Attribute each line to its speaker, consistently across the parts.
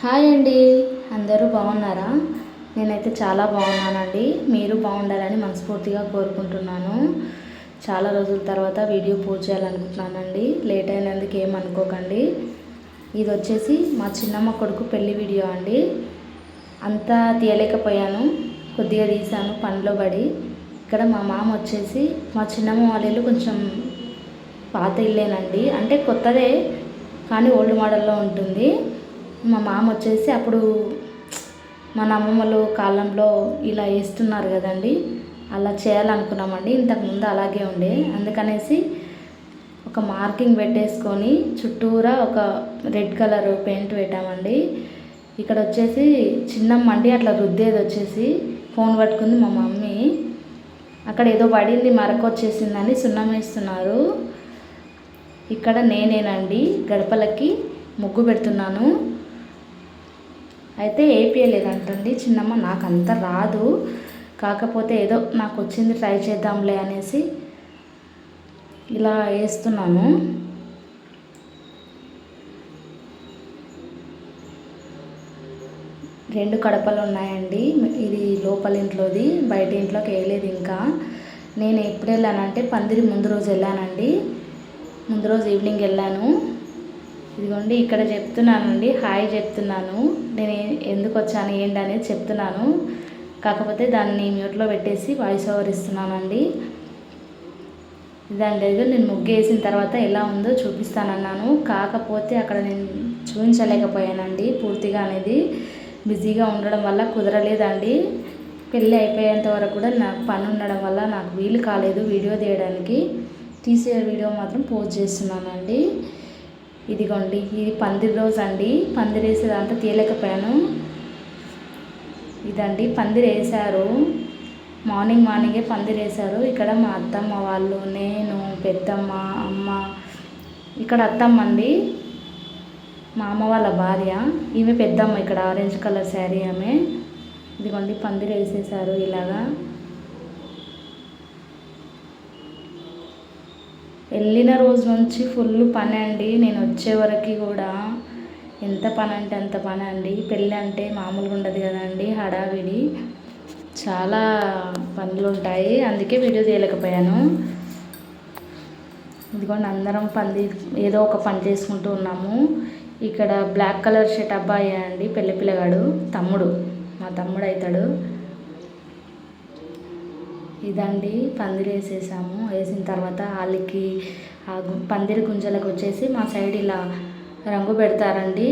Speaker 1: Hi అండి, అందరూ బాగున్నారా? నేనైతే చాలా బాగున్నానండి. మీరు బాగుండాలని మనస్ఫూర్తిగా కోరుకుంటున్నాను. చాలా రోజుల తర్వాత వీడియో పోస్ట్ చేయాలనుకుంటున్నానండి. లేట్ అయినందుకు ఏమనుకోకండి. ఇది వచ్చేసి మా చిన్నమ్మ కొడుకు పెళ్లి వీడియో అండి. అంతా తీయలేకపోయాను, కొద్దిగా తీసాను పనిలో పడి. ఇక్కడ మా మామ వచ్చేసి, మా చిన్నమ్మ వాళ్ళ ఇల్లు కొంచెం పాత ఇల్లేనండి, అంటే కొత్తదే కానీ ఓల్డ్ మోడల్లో ఉంటుంది. మా మామ వచ్చేసి అప్పుడు మన అమ్మమ్మలు కాలంలో ఇలా వేస్తున్నారు కదండి, అలా చేయాలనుకున్నామండి. ఇంతకుముందు అలాగే ఉండే, అందుకనేసి ఒక మార్కింగ్ పెట్టేసుకొని చుట్టూరా ఒక రెడ్ కలర్ పెయింట్ పెట్టామండి. ఇక్కడ వచ్చేసి చిన్నమ్మ అండి అట్లా రుద్దేది వచ్చేసి ఫోన్ పట్టుకుంది మా మమ్మీ. అక్కడ ఏదో పడింది, మరకొచ్చేసిందని సున్నం వేస్తున్నారు. ఇక్కడ నేనేనండి గడపలకి ముగ్గు పెడుతున్నాను. అయితే ఏపీయలేదంటండి చిన్నమ్మ, నాకు అంత రాదు, కాకపోతే ఏదో నాకు వచ్చింది ట్రై చేద్దాంలే అనేసి ఇలా వేస్తున్నాను. రెండు కడపలు ఉన్నాయండి. ఇది లోపల ఇంట్లోది, బయట ఇంట్లోకి వేయలేదు ఇంకా. నేను ఎప్పుడు వెళ్ళానంటే పందిరి ముందు రోజు వెళ్ళానండి, ముందు రోజు ఈవినింగ్ వెళ్ళాను. ఇదిగోండి ఇక్కడ చెప్తున్నానండి, హాయ్ చెప్తున్నాను. నేను ఎందుకు వచ్చాను ఏంటి అనేది చెప్తున్నాను, కాకపోతే దాన్ని మ్యూట్లో పెట్టేసి వాయిస్ ఓవర్ ఇస్తున్నానండి. ఇదండి, నేను ముగ్గు వేసిన తర్వాత ఎలా ఉందో చూపిస్తానన్నాను, కాకపోతే అక్కడ నేను చూపించలేకపోయానండి పూర్తిగా అనేది. బిజీగా ఉండడం వల్ల కుదరలేదండి. పెళ్ళి అయిపోయేంత వరకు కూడా నాకు పని ఉండడం వల్ల నాకు వీలు కాలేదు వీడియో తీయడానికి. తీసే వీడియో మాత్రం పోస్ట్ చేస్తున్నానండి. ఇదిగోండి, ఇది పందిరి రోజు అండి. పందిరి వేసేదంతా తీయలేకపోయాను. ఇదండి పందిరి వేశారు, మార్నింగే పందిరి వేశారు. ఇక్కడ మా అత్తమ్మ వాళ్ళు, నేను, పెద్దమ్మ, అమ్మ, ఇక్కడ అత్తమ్మ అండి మా అమ్మ వాళ్ళ భార్య, ఈమె పెద్దమ్మ. ఇక్కడ ఆరెంజ్ కలర్ శారీ ఆమె. ఇదిగోండి పందిరి వేసేసారు ఇలాగా. వెళ్ళిన రోజు నుంచి ఫుల్ పని అండి, నేను వచ్చే వరకు కూడా ఎంత పని అంటే అంత పని అండి. పెళ్ళి అంటే మామూలుగా ఉండదు కదండి, హడావిడి, చాలా పనులు ఉంటాయి, అందుకే వీడియో తీయలేకపోయాను. ఇదిగోండి అందరం ఏదో ఒక పని చేసుకుంటూ ఉన్నాము. ఇక్కడ బ్లాక్ కలర్ షర్ట్ అబ్బాయి అండి, పెళ్లి పిల్లగాడు, తమ్ముడు, మా తమ్ముడు అవుతాడు. ఇదండి పందిరి వేసేసాము. వేసిన తర్వాత వాళ్ళకి ఆ పందిరి గుంజలకు వచ్చేసి మా సైడ్ ఇలా రంగు పెడతారండి,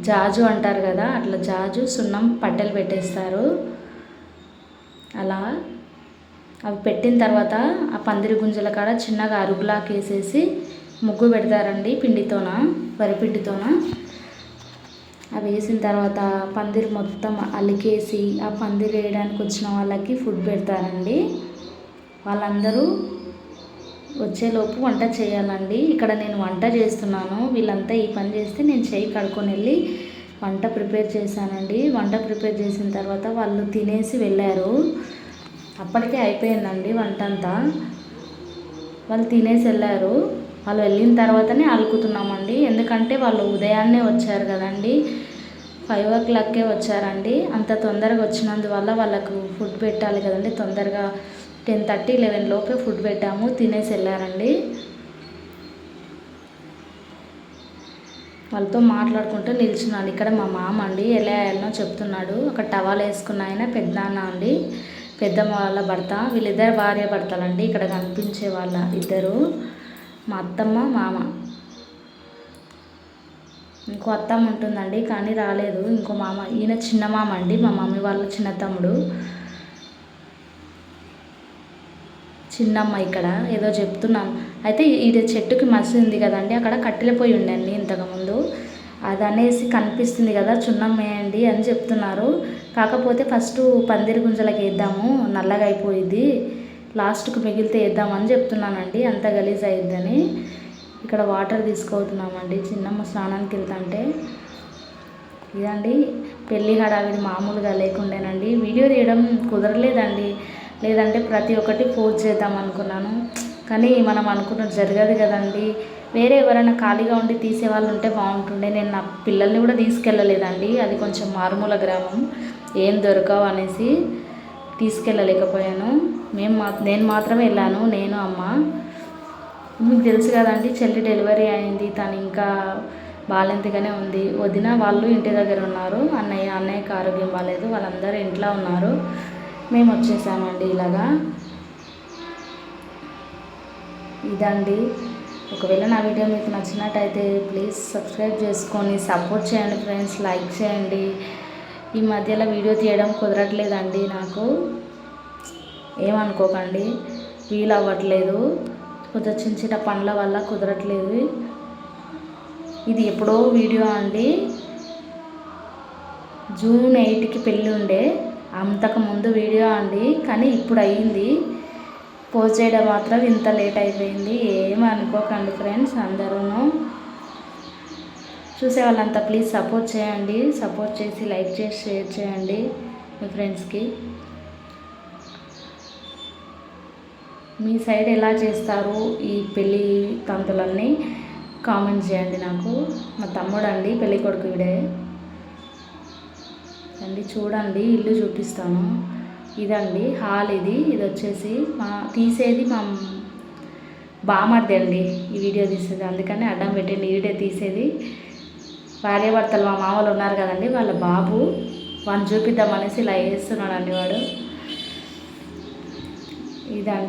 Speaker 1: జాజు అంటారు కదా, అట్లా జాజు సున్నం పట్టెలు పెట్టేస్తారు. అలా అవి పెట్టిన తర్వాత ఆ పందిరి గుంజల కాడ చిన్నగా అరుగులాకి వేసేసి ముగ్గు పెడతారండి, పిండితోన, వరిపిండితోన. అవి వేసిన తర్వాత పందిరి మొత్తం అలికేసి ఆ పందిరి వేయడానికి వచ్చిన వాళ్ళకి ఫుడ్ పెడతారండి. వాళ్ళందరూ వచ్చేలోపు వంట చేయాలండి. ఇక్కడ నేను వంట చేస్తున్నాను, వీళ్ళంతా ఈ పని చేస్తే నేను చేయి కడుక్కొని వెళ్ళి వంట ప్రిపేర్ చేశానండి. వంట ప్రిపేర్ చేసిన తర్వాత వాళ్ళు తినేసి వెళ్ళారు. అప్పటికే అయిపోయిందండి వంట అంతా. వాళ్ళు తినేసి వెళ్ళారు. వాళ్ళు వెళ్ళిన తర్వాతనే అలుకుతున్నామండి, ఎందుకంటే వాళ్ళు ఉదయాన్నే వచ్చారు కదండి, 5 o'clockకే వచ్చారండి. అంత తొందరగా వచ్చినందువల్ల వాళ్ళకు ఫుడ్ పెట్టాలి కదండి, తొందరగా 10:30, 11 లోపే ఫుడ్ పెట్టాము, తినేసి వెళ్ళారండి. వాళ్ళతో మాట్లాడుకుంటూ నిల్చున్నాను. ఇక్కడ మా మామ అండి ఎలా వెళ్ళనో చెప్తున్నాడు. ఒక టవల్ వేసుకున్న ఆయన పెద్దనాన్న అండి, పెద్దమ్మ వాళ్ళ భర్త. వీళ్ళిద్దరు భార్య భర్తలండి ఇక్కడ కనిపించే వాళ్ళ ఇద్దరు, మా అత్తమ్మ, మామ. ఇంకో అత్తమ్మ ఉంటుందండి కానీ రాలేదు. ఇంకో మామ, ఈయన చిన్న మామ అండి, మా మమ్మీ వాళ్ళ చిన్న తమ్ముడు. చిన్నమ్మ ఇక్కడ ఏదో చెప్తున్నాను. అయితే ఇది చెట్టుకి మసి ఉంది కదండి, అక్కడ కట్టెల పొయ్యి ఉండండి ఇంతకుముందు, అది అనేసి కనిపిస్తుంది కదా, చున్నం వేయండి అని చెప్తున్నారు. కాకపోతే ఫస్ట్ పందిరి గుంజలకి వేద్దాము, నల్లగా అయిపోయిద్ది, లాస్ట్కు మిగిలితే వేద్దామని చెప్తున్నానండి, అంత గలీజ్ అయిద్దని. ఇక్కడ వాటర్ తీసుకుపోతున్నామండి, చిన్నమ్మ స్నానానికి వెళ్తాంటే. ఇదండి పెళ్ళి హడావిడి మామూలుగా లేకుండేనండి. వీడియో తీయడం కుదరలేదండి, లేదంటే ప్రతి ఒక్కటి పోస్ట్ చేద్దాం అనుకున్నాను, కానీ మనం అనుకున్నట్టు జరగదు కదండి. వేరే ఎవరైనా ఖాళీగా ఉండి తీసే వాళ్ళు ఉంటే బాగుంటుండే. నేను నా పిల్లల్ని కూడా తీసుకెళ్ళలేదండి, అది కొంచెం మారుమూల గ్రామం, ఏం దొరకవు అనేసి తీసుకెళ్ళలేకపోయాను. నేను మాత్రమే వెళ్ళాను, నేను అమ్మ. మీకు తెలుసు కదండి, చెల్లి డెలివరీ అయింది, తను ఇంకా బాగాలేంతగానే ఉంది. వదిన వాళ్ళు ఇంటి దగ్గర ఉన్నారు, అన్నయ్యకి ఆరోగ్యం బాగాలేదు, వాళ్ళందరూ ఇంట్లో ఉన్నారు. మేము వచ్చేసామండి ఇలాగా. ఇదండి, ఒకవేళ నా వీడియో మీకు నచ్చినట్టయితే ప్లీజ్ సబ్స్క్రైబ్ చేసుకొని సపోర్ట్ చేయండి ఫ్రెండ్స్, లైక్ చేయండి. ఈ మధ్యలో వీడియో తీయడం కుదరట్లేదండి నాకు, ఏమనుకోకండి, వీలు అవ్వట్లేదు, కొంచెం చిన్న చిన్న పనుల వల్ల కుదరట్లేదు. ఇది ఎప్పుడో వీడియో అండి, జూన్ 8కి పెళ్ళి ఉండే, అంతకుముందు వీడియో అండి, కానీ ఇప్పుడు అయ్యింది. పోస్ట్ చేయడం మాత్రం ఇంత లేట్ అయిపోయింది, ఏమీ అనుకోకండి ఫ్రెండ్స్. అందరూ చూసే వాళ్ళంతా ప్లీజ్ సపోర్ట్ చేయండి, సపోర్ట్ చేసి లైక్ చేసి షేర్ చేయండి మీ ఫ్రెండ్స్కి. మీ సైడ్ ఎలా చేస్తారు ఈ పెళ్ళి తంతులన్నీ కామెంట్ చేయండి నాకు. మా తమ్ముడు అండి పెళ్ళి కొడుకు వీడే అండి, చూడండి ఇల్లు చూపిస్తాను. ఇదండి హాల్, ఇది వచ్చేసి తీసేది మా బామర్ది అండి, ఈ వీడియో తీసేది, అందుకని అడ్డం పెట్టండి, వీడియో తీసేది. భార్యాభర్తలు మా మామూలు ఉన్నారు కదండి, వాళ్ళ బాబు, వాడిని చూపిద్దామనేసి ఇలా వేస్తున్నాడు అండి వాడు. ఇదండి.